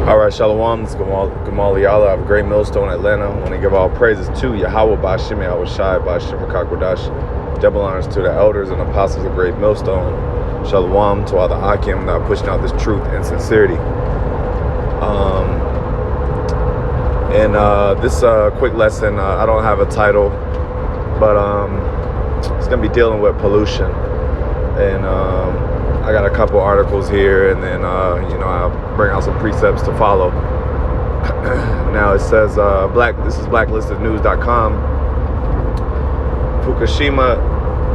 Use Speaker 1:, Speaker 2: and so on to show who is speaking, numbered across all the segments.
Speaker 1: All right, Shalom, this is Gamal Yala. I have a great millstone in Atlanta. I want to give all praises to YAHAWAH, BAHASHAM, YAHAWASHI, BAHASHAM, Kakwadash. Double honors to the elders and apostles of great millstone. Shalom to all the Akim that are pushing out this truth and sincerity. This quick lesson, I don't have a title, but it's going to be dealing with pollution. And I got a couple articles here, and then I'll bring out some precepts to follow. Now it says this is blacklistednews.com. Fukushima,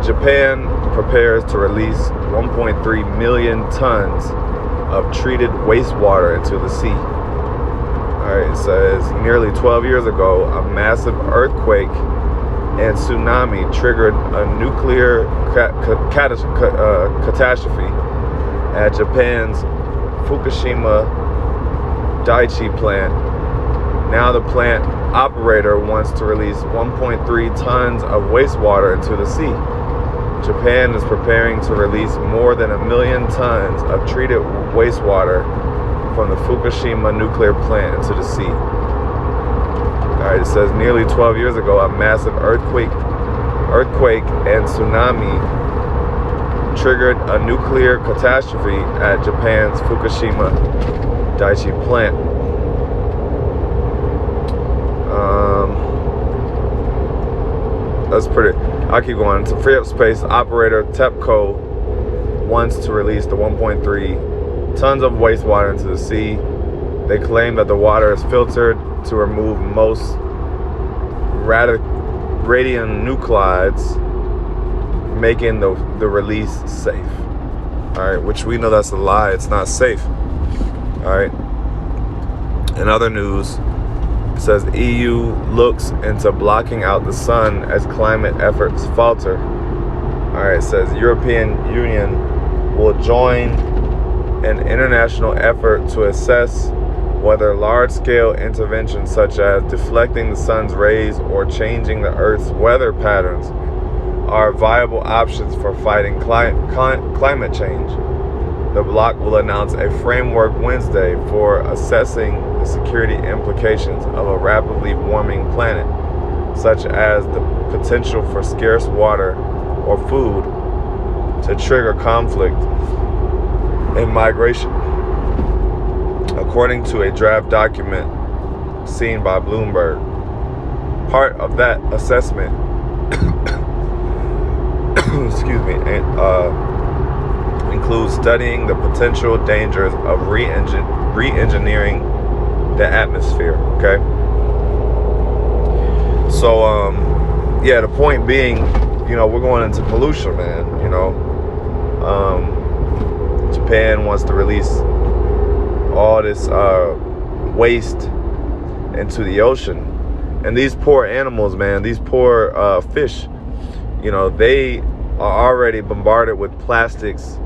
Speaker 1: Japan prepares to release 1.3 million tons of treated wastewater into the sea. Alright, it says nearly 12 years ago, a massive earthquake and tsunami triggered a nuclear catastrophe at Japan's Fukushima Daiichi plant. Now the plant operator wants to release 1.3 tons of wastewater into the sea. Japan is preparing to release more than 1 million tons of treated wastewater from the Fukushima nuclear plant into the sea. Alright, it says nearly 12 years ago, a massive earthquake and tsunami triggered a nuclear catastrophe at Japan's Fukushima Daiichi plant. That's pretty. I'll keep going. To free up space, operator TEPCO wants to release the 1.3 tons of wastewater into the sea. They claim that the water is filtered to remove most radionuclides, making the release safe. Alright, which we know that's a lie. It's not safe. Alright. In other news, it says EU looks into blocking out the sun as climate efforts falter. Alright, it says European Union will join an international effort to assess whether large-scale interventions such as deflecting the sun's rays or changing the Earth's weather patterns are viable options for fighting climate change. The bloc will announce a framework Wednesday for assessing the security implications of a rapidly warming planet, such as the potential for scarce water or food to trigger conflict and migration. According to a draft document seen by Bloomberg, part of that assessment includes studying the potential dangers of re-engineering the atmosphere. Okay, so yeah, the point being, we're going into pollution, man. Japan wants to release all this waste into the ocean, and these poor animals, man, these poor fish, they are already bombarded with plastics.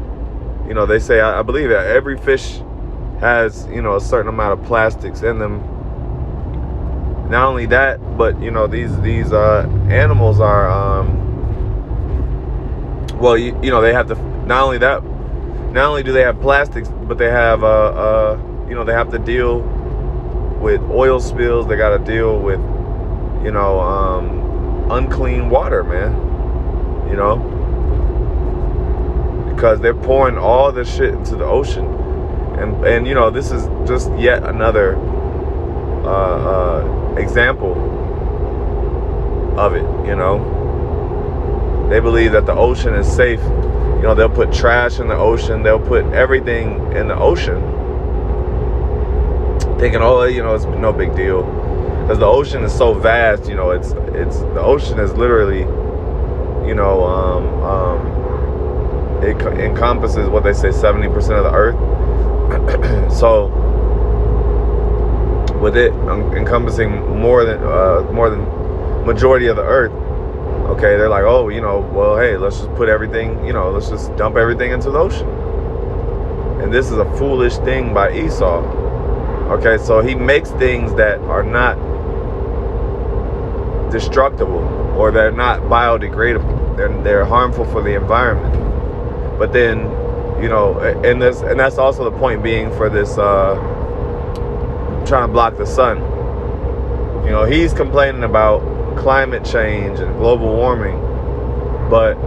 Speaker 1: They say, I believe that every fish has, a certain amount of plastics in them. Not only that, but these animals are they have to, not only do they have plastics, but they have they have to deal with oil spills. They got to deal with unclean water, man. Because they're pouring all this shit into the ocean, and this is just yet another example of it. They believe that the ocean is safe. They'll put trash in the ocean. They'll put everything in the ocean, thinking, it's no big deal, because the ocean is so vast. It's the ocean is literally, it encompasses what they say 70% of the earth. So with it encompassing more than majority of the earth, okay, they're like, well, hey, let's just put everything, let's just dump everything into the ocean. And this is a foolish thing by Esau. Okay, so he makes things that are not destructible, or they're not biodegradable. They're harmful for the environment. But then, and that's also the point being for this trying to block the sun. You know, he's complaining about climate change and global warming, but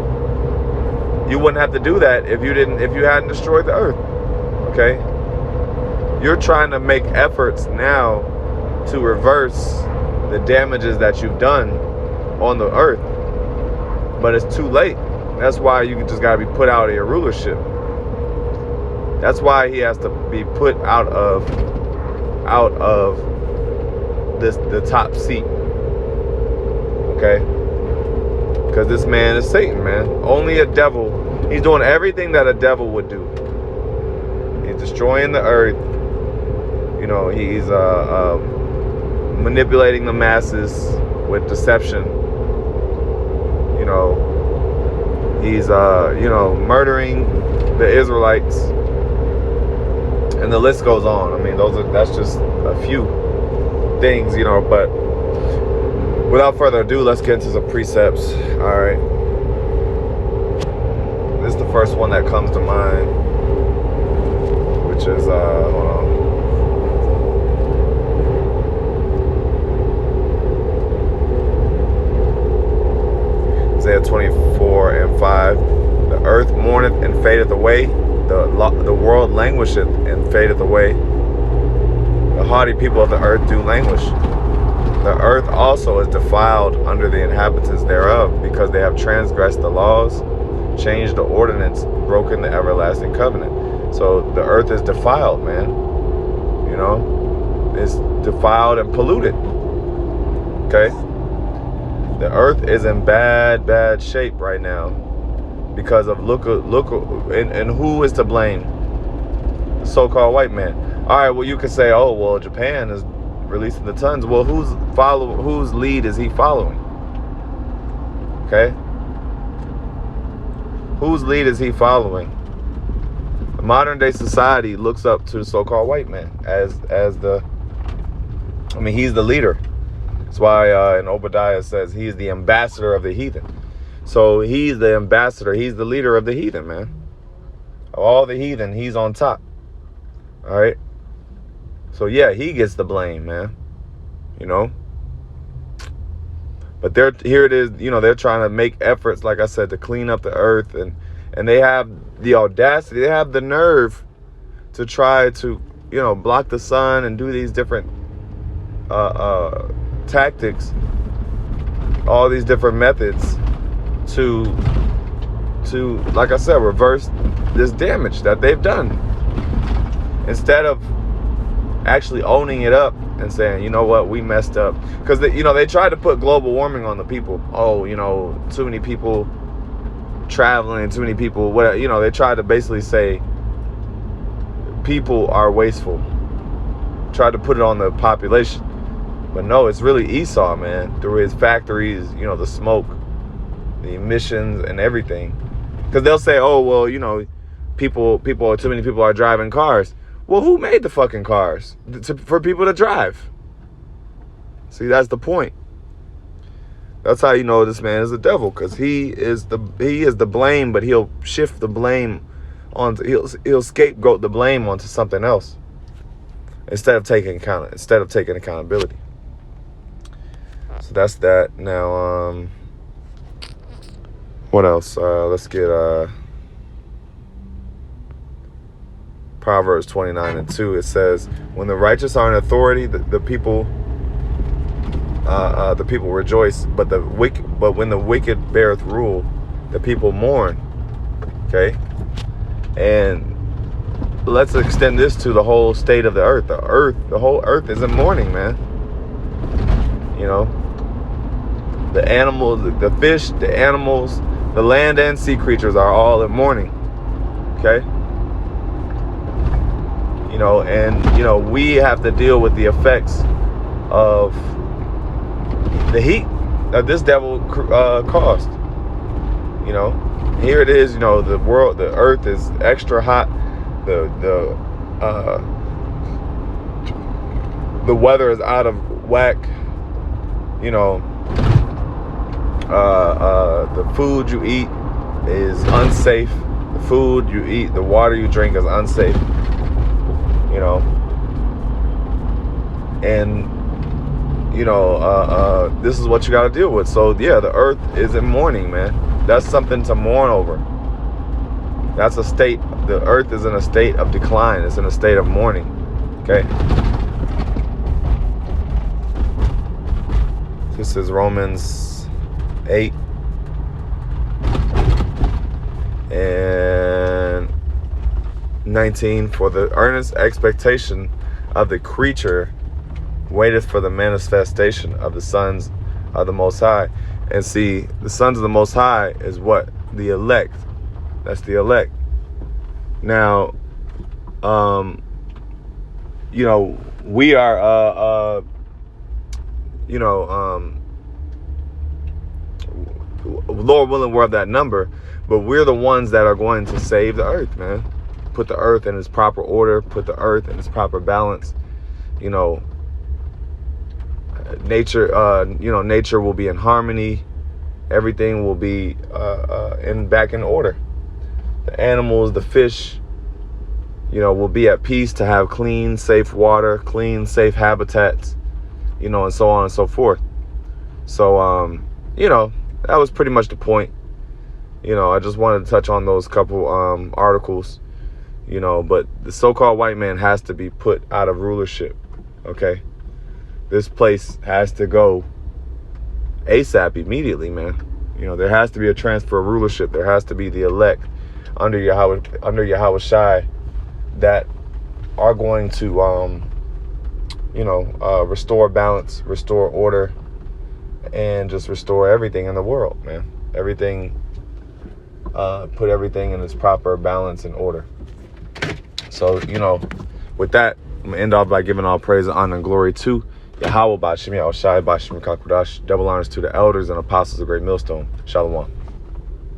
Speaker 1: you wouldn't have to do that if you hadn't destroyed the earth. Okay? You're trying to make efforts now to reverse the damages that you've done on the earth, but it's too late. That's why you just got to be put out of your rulership. That's why he has to be put out of the top seat. Okay? Because this man is Satan, man. Only a devil. He's doing everything that a devil would do. He's destroying the earth. You know, he's manipulating the masses with deception. You know, he's murdering the Israelites. And the list goes on. I mean, that's just a few things, you know, but without further ado, let's get into some precepts. All right. This is the first one that comes to mind, which is, hold on. Isaiah 24:5. The earth mourneth and fadeth away. The world languisheth and fadeth away. The haughty people of the earth do languish. The earth also is defiled under the inhabitants thereof, because they have transgressed the laws, changed the ordinance, broken the everlasting covenant. So the earth is defiled, man. You know, it's defiled and polluted. Okay? The earth is in bad shape right now because of look, and who is to blame? The so-called white man. All right, well, you could say, oh, well, Japan is releasing the tons. Well, whose lead is he following? Okay? Whose lead is he following? The modern day society looks up to the so-called white man as he's the leader. That's why in Obadiah says he's the ambassador of the heathen. So he's the ambassador. He's the leader of the heathen, man. Of all the heathen, he's on top. All right? So, yeah, he gets the blame, man. You know? But here it is, you know, they're trying to make efforts, like I said, to clean up the earth. And they have the audacity, they have the nerve to try to, you know, block the sun and do these different tactics, all these different methods to like I said, reverse this damage that they've done, instead of actually owning it up and saying, you know what, we messed up. Because they tried to put global warming on the people. Oh, you know, too many people traveling, too many people, what, you know, they tried to basically say people are wasteful, tried to put it on the population. But no, it's really Esau, man, through his factories, you know, the smoke, the emissions and everything. Because they'll say, oh, well, you know, too many people are driving cars. Well, who made the fucking cars for people to drive? See, that's the point. That's how you know this man is a devil, because he is the blame, but he'll shift the blame he'll scapegoat the blame onto something else instead of taking accountability. So that's that. Now, what else? Let's get Proverbs 29:2. It says, when the righteous are in authority, the people rejoice, but when the wicked beareth rule, the people mourn. Okay? And let's extend this to the whole state of the earth. The whole earth is in mourning, man. You know, the animals, the fish, the animals, the land and sea creatures are all in mourning. Okay? You know, and, you know, we have to deal with the effects of the heat that this devil caused. You know, here it is, you know, the earth is extra hot. The weather is out of whack. You know, the food you eat is unsafe. The food you eat, the water you drink is unsafe. You know, And this is what you got to deal with. So yeah, the earth is in mourning, man. That's something to mourn over. That's a state. The earth is in a state of decline. It's in a state of mourning. Okay. This is Romans 8 and 19. For the earnest expectation of the creature waiteth for the manifestation of the sons of the Most High. And see, the sons of the Most High is what? The elect. That's the elect. Now, we are, Lord willing, we're of that number, but we're the ones that are going to save the earth, man. Put the earth in its proper order, put the earth in its proper balance. Nature, nature will be in harmony. Everything will be back in order. The animals, the fish, will be at peace to have clean, safe water, clean, safe habitats, and so on and so forth. So, that was pretty much the point. I just wanted to touch on those couple articles, but the so-called white man has to be put out of rulership, okay? This place has to go ASAP, immediately, man. There has to be a transfer of rulership. There has to be the elect under YAHAWASHI that are going to, restore balance, restore order, and just restore everything in the world, man. Everything, put everything in its proper balance and order. So, with that, I'm going to end off by giving all praise, honor, and glory to YAHAWAH, BAHASHAM, YAHAWASHI, BAHASHAM, KAKUDASH. Double honors to the elders and apostles of Great Millstone. Shalom.